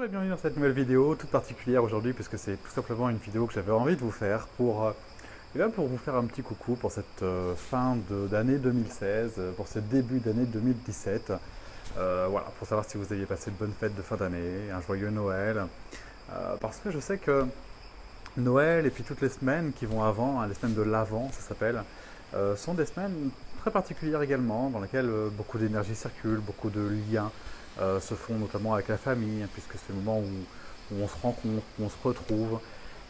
Bonjour et bienvenue dans cette nouvelle vidéo toute particulière aujourd'hui puisque c'est tout simplement une vidéo que j'avais envie de vous faire pour vous faire un petit coucou pour cette d'année 2016, pour ce début d'année 2017. Voilà, pour savoir si vous aviez passé de bonnes fêtes de fin d'année, un joyeux Noël. Parce que je sais que Noël et puis toutes les semaines qui vont avant, hein, les semaines de l'Avent ça s'appelle, sont des semaines très particulières également dans lesquelles beaucoup d'énergie circule, beaucoup de liens se font notamment avec la famille, hein, puisque c'est le moment où on se rencontre, où on se retrouve.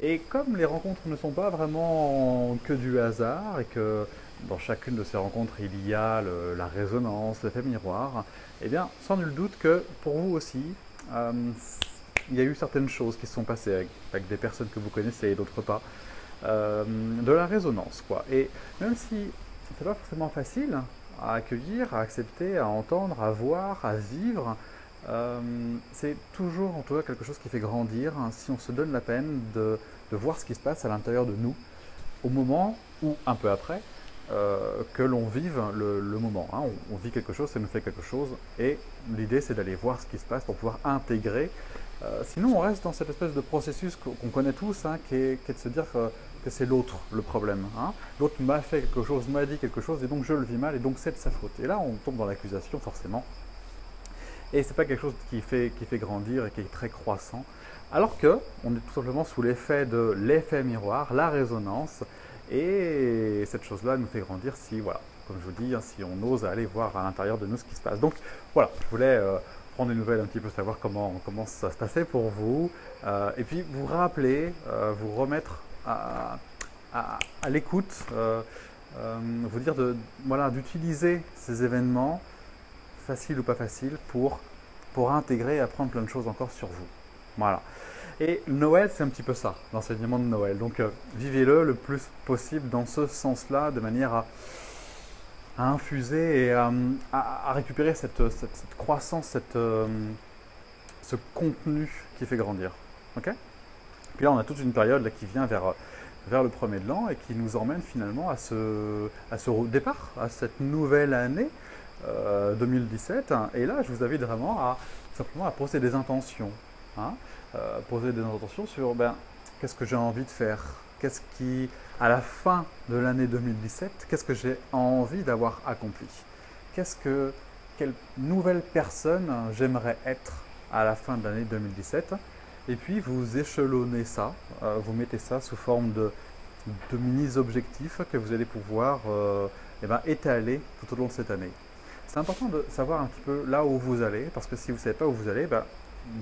Et comme les rencontres ne sont pas vraiment que du hasard et que dans chacune de ces rencontres il y a la résonance, l'effet miroir, eh bien sans nul doute que pour vous aussi, euh, il y a eu certaines choses qui se sont passées avec des personnes que vous connaissez et d'autres pas, de la résonance quoi. Et même si c'est pas forcément facile à accueillir, à accepter, à entendre, à voir, à vivre, c'est toujours en tout cas quelque chose qui fait grandir hein, si on se donne la peine de voir ce qui se passe à l'intérieur de nous au moment ou un peu après que l'on vive le moment. Hein. On vit quelque chose, ça nous fait quelque chose et l'idée c'est d'aller voir ce qui se passe pour pouvoir intégrer. Sinon on reste dans cette espèce de processus qu'on connaît tous hein, qui est de se dire que c'est l'autre le problème. Hein. L'autre m'a fait quelque chose, m'a dit quelque chose et donc je le vis mal et donc c'est de sa faute. Et là on tombe dans l'accusation forcément. Et c'est pas quelque chose qui fait grandir et qui est très croissant. Alors que on est tout simplement sous l'effet de l'effet miroir, la résonance, et cette chose-là nous fait grandir si, voilà, comme je vous dis, hein, si on ose aller voir à l'intérieur de nous ce qui se passe. Donc voilà, je voulais prendre des nouvelles un petit peu, savoir comment ça se passait pour vous, et puis vous rappeler, vous remettre à l'écoute, vous dire voilà, d'utiliser ces événements facile ou pas facile, pour intégrer et apprendre plein de choses encore sur vous. Voilà. Et Noël, c'est un petit peu ça, l'enseignement de Noël. Donc, vivez-le le plus possible dans ce sens-là, de manière à infuser et à récupérer cette croissance, ce contenu qui fait grandir. Ok. Puis là, on a toute une période là, qui vient vers le premier de l'an et qui nous emmène finalement à ce départ, à cette nouvelle année 2017. Et là, je vous invite vraiment simplement à poser des intentions. Hein, poser des intentions sur qu'est-ce que j'ai envie de faire, qu'est-ce qui, à la fin de l'année 2017, qu'est-ce que j'ai envie d'avoir accompli, quelle nouvelle personne j'aimerais être à la fin de l'année 2017. Et puis vous échelonnez ça, vous mettez ça sous forme de mini-objectifs que vous allez pouvoir étaler tout au long de cette année. C'est important de savoir un petit peu là où vous allez, parce que si vous ne savez pas où vous allez,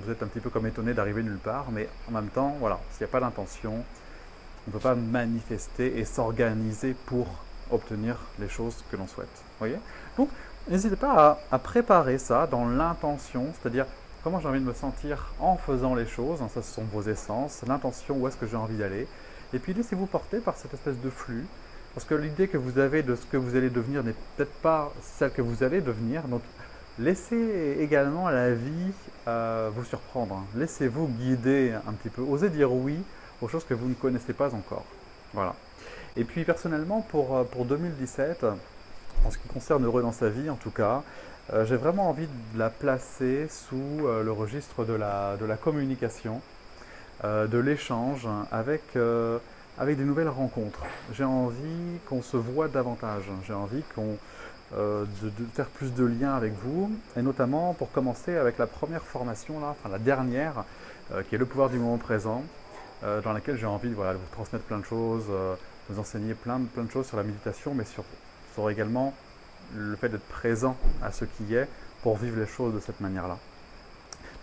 vous êtes un petit peu comme étonné d'arriver nulle part, mais en même temps, voilà, s'il n'y a pas d'intention, on ne peut pas manifester et s'organiser pour obtenir les choses que l'on souhaite. Voyez. Donc, n'hésitez pas à préparer ça dans l'intention, c'est-à-dire comment j'ai envie de me sentir en faisant les choses, ça ce sont vos essences, l'intention, où est-ce que j'ai envie d'aller, et puis laissez-vous porter par cette espèce de flux. Parce que l'idée que vous avez de ce que vous allez devenir n'est peut-être pas celle que vous allez devenir. Donc, laissez également la vie vous surprendre. Hein. Laissez-vous guider un petit peu. Osez dire oui aux choses que vous ne connaissez pas encore. Voilà. Et puis, personnellement, pour 2017, en ce qui concerne Heureux dans sa vie, en tout cas, j'ai vraiment envie de la placer sous le registre de la communication, de l'échange avec des nouvelles rencontres. J'ai envie qu'on se voit davantage. J'ai envie de faire plus de liens avec vous, et notamment pour commencer avec la première formation, là, enfin la dernière, qui est le pouvoir du moment présent, dans laquelle j'ai envie de vous transmettre plein de choses, vous enseigner plein de choses sur la méditation, mais sur également le fait d'être présent à ce qui est pour vivre les choses de cette manière-là.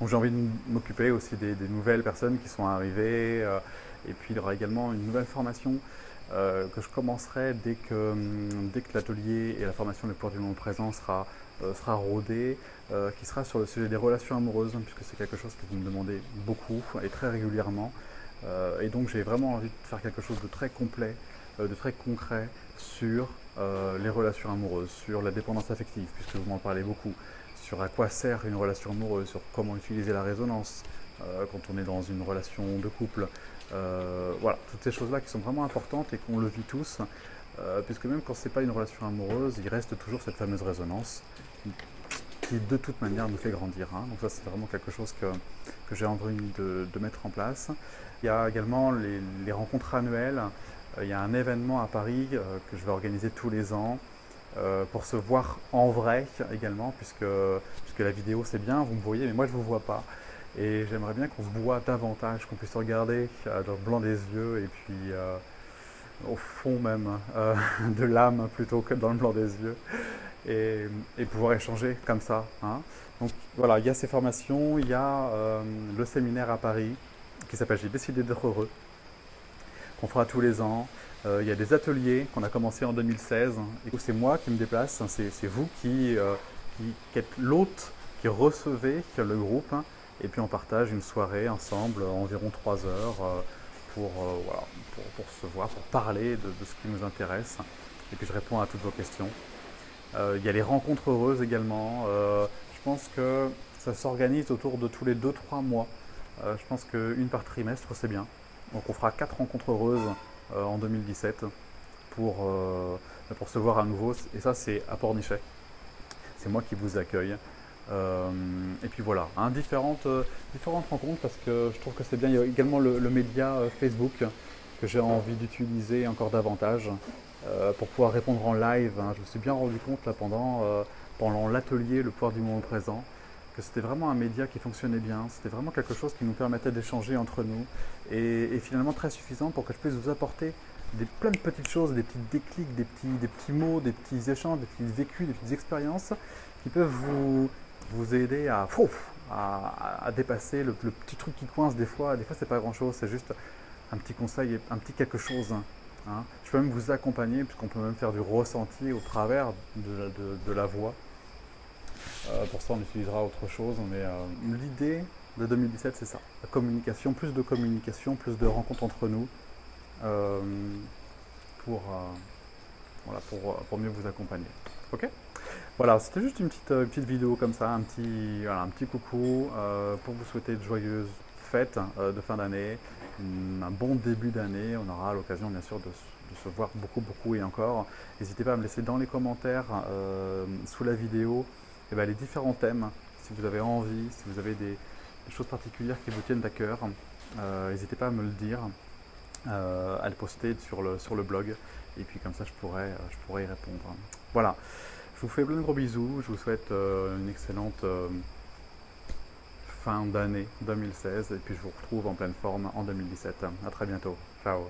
Donc j'ai envie de m'occuper aussi des nouvelles personnes qui sont arrivées, et puis il y aura également une nouvelle formation que je commencerai dès que l'atelier et la formation du pouvoir du moment présent sera rodé, qui sera sur le sujet des relations amoureuses, puisque c'est quelque chose que vous me demandez beaucoup et très régulièrement. Et donc j'ai vraiment envie de faire quelque chose de très complet, de très concret sur les relations amoureuses, sur la dépendance affective, puisque vous m'en parlez beaucoup, sur à quoi sert une relation amoureuse, sur comment utiliser la résonance quand on est dans une relation de couple. Voilà, toutes ces choses-là qui sont vraiment importantes et qu'on le vit tous, puisque même quand ce n'est pas une relation amoureuse, il reste toujours cette fameuse résonance qui de toute manière nous fait grandir, hein. Donc ça c'est vraiment quelque chose que j'ai envie de mettre en place. Il y a également les rencontres annuelles. Il y a un événement à Paris que je vais organiser tous les ans pour se voir en vrai également, puisque la vidéo c'est bien, vous me voyez, mais moi je ne vous vois pas. Et j'aimerais bien qu'on se voit davantage, qu'on puisse se regarder dans le blanc des yeux et puis au fond même de l'âme plutôt que dans le blanc des yeux et pouvoir échanger comme ça, hein. Donc voilà, il y a ces formations, il y a le séminaire à Paris qui s'appelle J'ai décidé d'être heureux, qu'on fera tous les ans. Il y a des ateliers qu'on a commencé en 2016 et c'est moi qui me déplace, hein, c'est vous qui êtes l'hôte, qui recevez le groupe, hein, et puis on partage une soirée ensemble, environ 3 heures, voilà, pour se voir, pour parler de ce qui nous intéresse. Et puis je réponds à toutes vos questions. Il y a les rencontres heureuses également. Je pense que ça s'organise autour de tous les 2-3 mois. Je pense qu'une par trimestre, c'est bien. Donc on fera 4 rencontres heureuses en 2017 pour se voir à nouveau. Et ça, c'est à Pornichet. C'est moi qui vous accueille. Et puis voilà, hein, différentes rencontres parce que je trouve que c'est bien. Il y a également le média Facebook que j'ai envie d'utiliser encore davantage pour pouvoir répondre en live, hein. Je me suis bien rendu compte là pendant l'atelier Le pouvoir du moment présent que c'était vraiment un média qui fonctionnait bien. C'était vraiment quelque chose qui nous permettait d'échanger entre nous et finalement très suffisant pour que je puisse vous apporter plein de petites choses, des petits déclics, des petits mots, des petits échanges, des petits vécus, des petites expériences qui peuvent vous aider à dépasser le petit truc qui coince des fois. Des fois, c'est pas grand-chose, c'est juste un petit conseil, un petit quelque chose, hein. Je peux même vous accompagner, puisqu'on peut même faire du ressenti au travers de la voix. Pour ça, on utilisera autre chose, mais l'idée de 2017, c'est ça. La communication, plus de rencontres entre nous, euh, pour, voilà, pour mieux vous accompagner. Ok? Voilà, c'était juste une petite vidéo comme ça, voilà, un petit coucou pour vous souhaiter de joyeuses fêtes de fin d'année, un bon début d'année. On aura l'occasion bien sûr de se voir beaucoup et encore. N'hésitez pas à me laisser dans les commentaires sous la vidéo les différents thèmes, si vous avez envie, si vous avez des choses particulières qui vous tiennent à cœur. N'hésitez pas à me le dire, à le poster sur le blog, et puis comme ça je pourrais y répondre. Voilà. Je vous fais plein de gros bisous, je vous souhaite une excellente fin d'année 2016 et puis je vous retrouve en pleine forme en 2017. À très bientôt. Ciao.